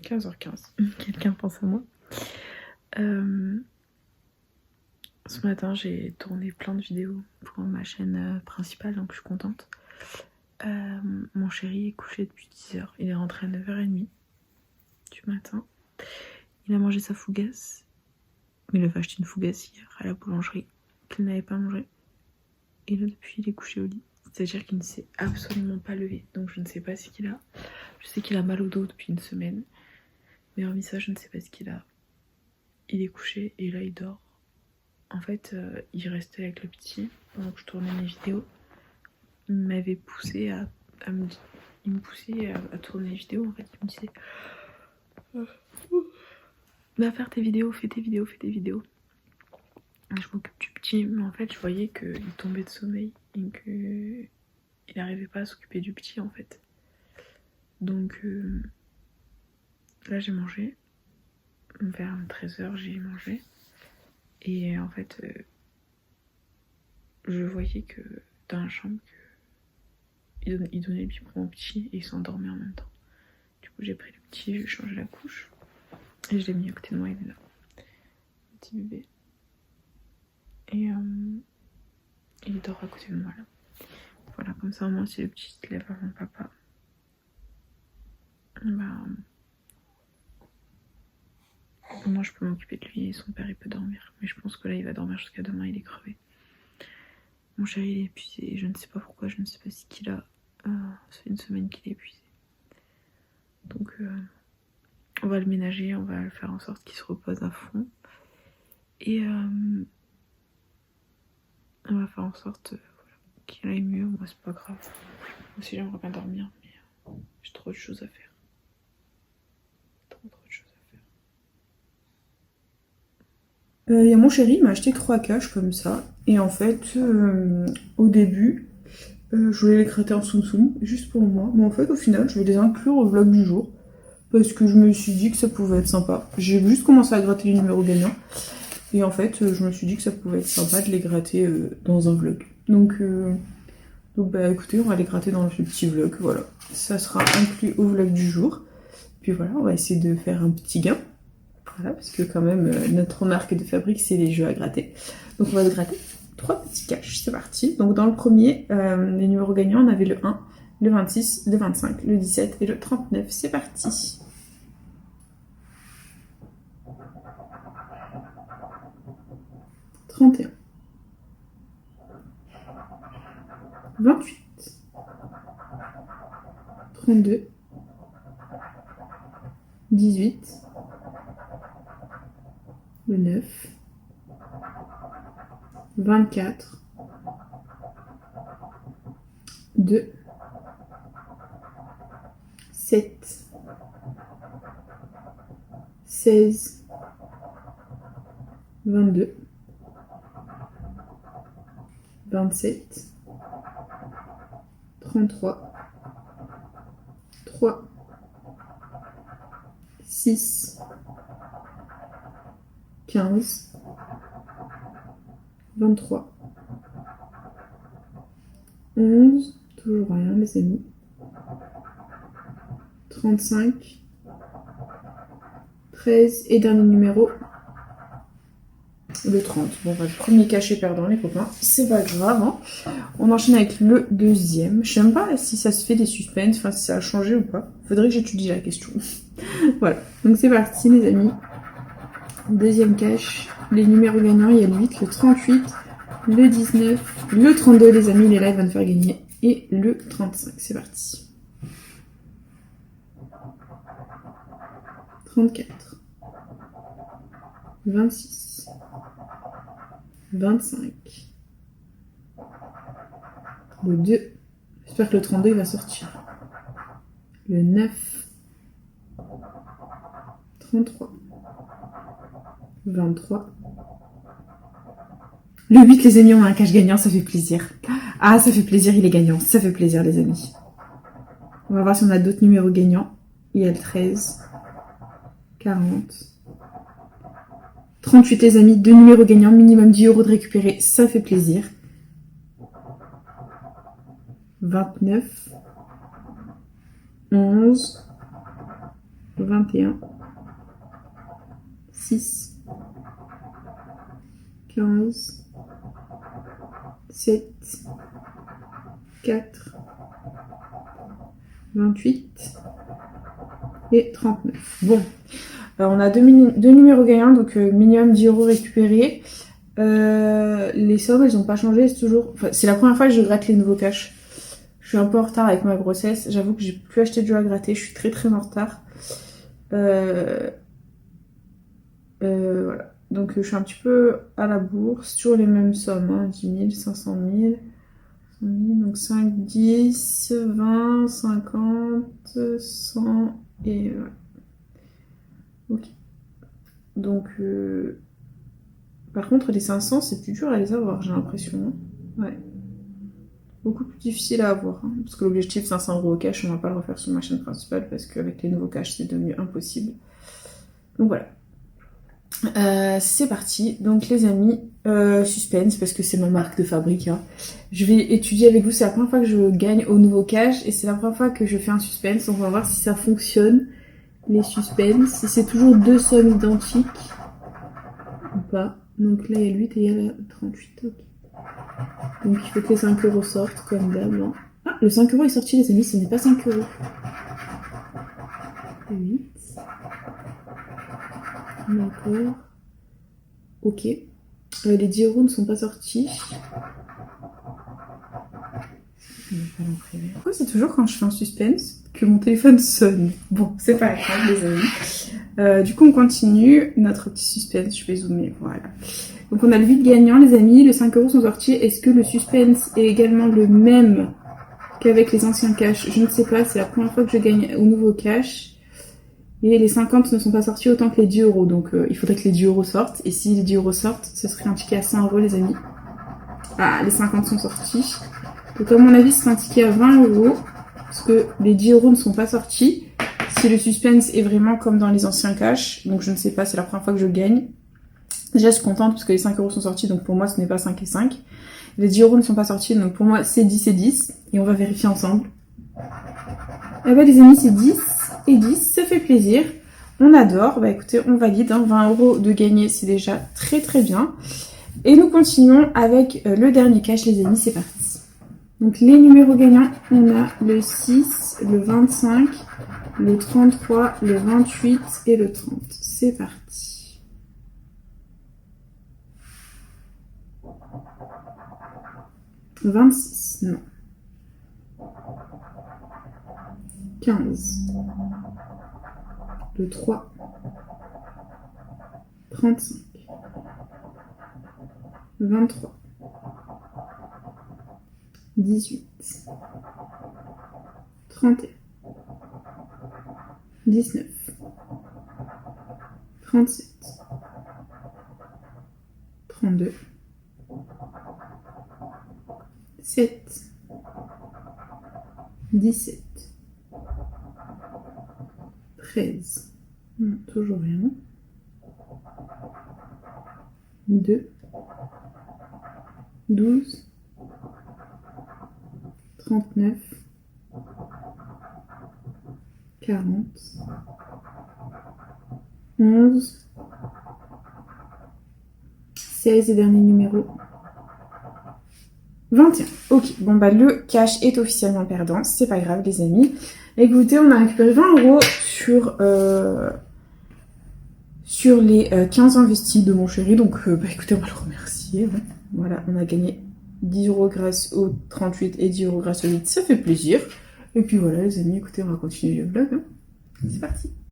15h15. Quelqu'un pense à moi. Ce matin, j'ai tourné plein de vidéos pour ma chaîne principale, donc je suis contente. Mon chéri est couché depuis 10h. Il est rentré à 9h30 du matin. Il a mangé sa fougasse. Il avait acheté une fougasse hier à la boulangerie qu'il n'avait pas mangé. Et là, depuis, il est couché au lit. C'est-à-dire qu'il ne s'est absolument pas levé. Donc je ne sais pas ce qu'il a. Je sais qu'il a mal au dos depuis une semaine. Mais hormis ça, je ne sais pas ce qu'il a. Il est couché et là, il dort. En fait, il restait avec le petit pendant que je tournais mes vidéos. Il m'avait poussé il me poussait à tourner les vidéos. En fait, il me disait va faire tes vidéos, fais tes vidéos, fais tes vidéos. Et je m'occupe du petit, mais en fait, je voyais qu'il tombait de sommeil et qu'il n'arrivait pas à s'occuper du petit, en fait. Donc là, j'ai mangé. Vers 13h, j'ai mangé. Et en fait, je voyais que dans la chambre, il donnait le biberon au petit et il s'endormait en même temps. Du coup, j'ai pris le petit, j'ai changé la couche et je l'ai mis à côté de moi, il est là. Le petit bébé. Et il dort à côté de moi là. Voilà, comme ça, au moins, si le petit se lève avant papa, bah, moi je peux m'occuper de lui et son père il peut dormir. Mais je pense que là, il va dormir jusqu'à demain, il est crevé. Mon chéri, il est épuisé, je ne sais pas pourquoi, je ne sais pas ce qu'il a. Ça fait une semaine qu'il est épuisé. Donc, on va le ménager, on va faire en sorte qu'il se repose à fond. Et on va faire en sorte qu'il aille mieux. Moi, c'est pas grave. Moi aussi, j'aimerais bien dormir, mais j'ai trop de choses à faire. Trop de choses à faire. Il y a mon chéri, il m'a acheté 3 caches comme ça. Et en fait, au début, je voulais les gratter en soum soum, juste pour moi. Mais en fait, au final, je vais les inclure au vlog du jour. Parce que je me suis dit que ça pouvait être sympa. J'ai juste commencé à gratter les numéros gagnants. Et en fait, je me suis dit que ça pouvait être sympa de les gratter dans un vlog. Donc bah écoutez, on va les gratter dans le petit vlog, voilà. Ça sera inclus au vlog du jour. Puis voilà, on va essayer de faire un petit gain. Voilà, parce que quand même, notre marque de fabrique, c'est les jeux à gratter. Donc on va se gratter 3 petits caches, c'est parti. Donc dans le premier, les numéros gagnants, on avait le 1, le 26, le 25, le 17 et le 39. C'est parti. « 31. 28. 32. 18. Le 9. 24. 2. 7. 16. 22. 27. 33. 3. 6. 15. 23. 11. Toujours rien, les amis. 35. 13. Et dernier numéro, le 30. Bon, bah, le premier cachet perdant, les copains. C'est pas grave, hein. On enchaîne avec le deuxième. Je sais même pas si ça se fait des suspens, enfin si ça a changé ou pas. Faudrait que j'étudie la question. Voilà. Donc c'est parti, les amis. Deuxième cache. Les numéros gagnants, il y a le 8, le 38, le 19, le 32, les amis, les lives vont me faire gagner. Et le 35. C'est parti. 34. 26. 25. Le 2. J'espère que le 32 il va sortir. Le 9. 33. 23. Le 8, les amis, on a un cache gagnant, ça fait plaisir. Ah, ça fait plaisir, il est gagnant. Ça fait plaisir, les amis. On va voir si on a d'autres numéros gagnants. Il y a le 13. 40. 38, les amis, 2 numéros gagnants, minimum 10 € de récupérer, ça fait plaisir. 29. 11. 21, 6, 15, 7, 4, 28 et 39. Bon, on a deux numéros gagnants, donc minimum 10 € récupérés. Les sommes, elles n'ont pas changé, c'est toujours... Enfin, c'est la première fois que je gratte les nouveaux cash. Je suis un peu en retard avec ma grossesse. J'avoue que j'ai plus acheté de jeux à gratter. Je suis très en retard. Voilà. Donc je suis un petit peu à la bourse. Toujours les mêmes sommes. Hein. 10 000, 500 000. 100 000. Donc 5, 10, 20, 50, 100 et voilà. Ok. Donc par contre les 500 c'est plus dur à les avoir, j'ai l'impression. Ouais. Beaucoup plus difficile à avoir, hein, parce que l'objectif 500 € au cash, on va pas le refaire sur ma chaîne principale parce qu'avec les nouveaux cash c'est devenu impossible. Donc voilà. C'est parti. Donc les amis, suspense parce que c'est ma marque de fabrique. Hein. Je vais étudier avec vous, c'est la première fois que je gagne au nouveau cash et c'est la première fois que je fais un suspense. Donc on va voir si ça fonctionne, les suspens, si c'est toujours deux sommes identiques ou pas. Donc là il y a le 8 et il y a la 38. Okay. Donc il faut que les 5 € sortent comme d'hab. Hein. Ah, le 5 € est sorti les amis, ce n'est pas 5 €. 8. D'accord. Ok. Les 10 € ne sont pas sortis. Pourquoi c'est toujours quand je fais un suspense que mon téléphone sonne? Bon, c'est pas grave les amis. Du coup on continue notre petit suspense, je vais zoomer, voilà. Donc on a le 8 gagnant les amis, les 5 € sont sortis. Est-ce que le suspense est également le même qu'avec les anciens cash? Je ne sais pas, c'est la première fois que je gagne au nouveau cash. Et les 50 ne sont pas sortis autant que les 10 €. Donc il faudrait que les 10 € sortent. Et si les 10 € sortent, ce serait un ticket à 100 € les amis. Ah, les 50 sont sortis. Donc à mon avis, c'est un ticket à 20 €. Parce que les 10 € ne sont pas sortis. Si le suspense est vraiment comme dans les anciens cash. Donc je ne sais pas, c'est la première fois que je gagne. Déjà je suis contente parce que les 5 € sont sortis. Donc pour moi ce n'est pas 5 et 5. Les 10 € ne sont pas sortis. Donc pour moi c'est 10 et 10. Et on va vérifier ensemble. Eh ben les amis, c'est 10 et 10, ça fait plaisir. On adore. Bah écoutez, on valide. Hein. 20 € de gagner, c'est déjà très bien. Et nous continuons avec le dernier cash, les amis. C'est parti. Donc les numéros gagnants, on a le 6, le 25, le 33, le 28 et le 30. C'est parti. « 26, non. 15, le 3, 35, 23, 18, 31, 19, 37, 32, 7, 17, 13, non, toujours rien, 2, 12, 39, 40, 11, 16 et dernier numéro, 21. Ok, bon bah le cash est officiellement perdant, c'est pas grave les amis. Écoutez, on a récupéré 20 € sur les 15 investis de mon chéri, donc bah écoutez, on va le remercier. Ouais. Voilà, on a gagné 10 € grâce au 38 et 10 € grâce au 8, ça fait plaisir. Et puis voilà les amis, écoutez, on va continuer le vlog. Hein. C'est parti.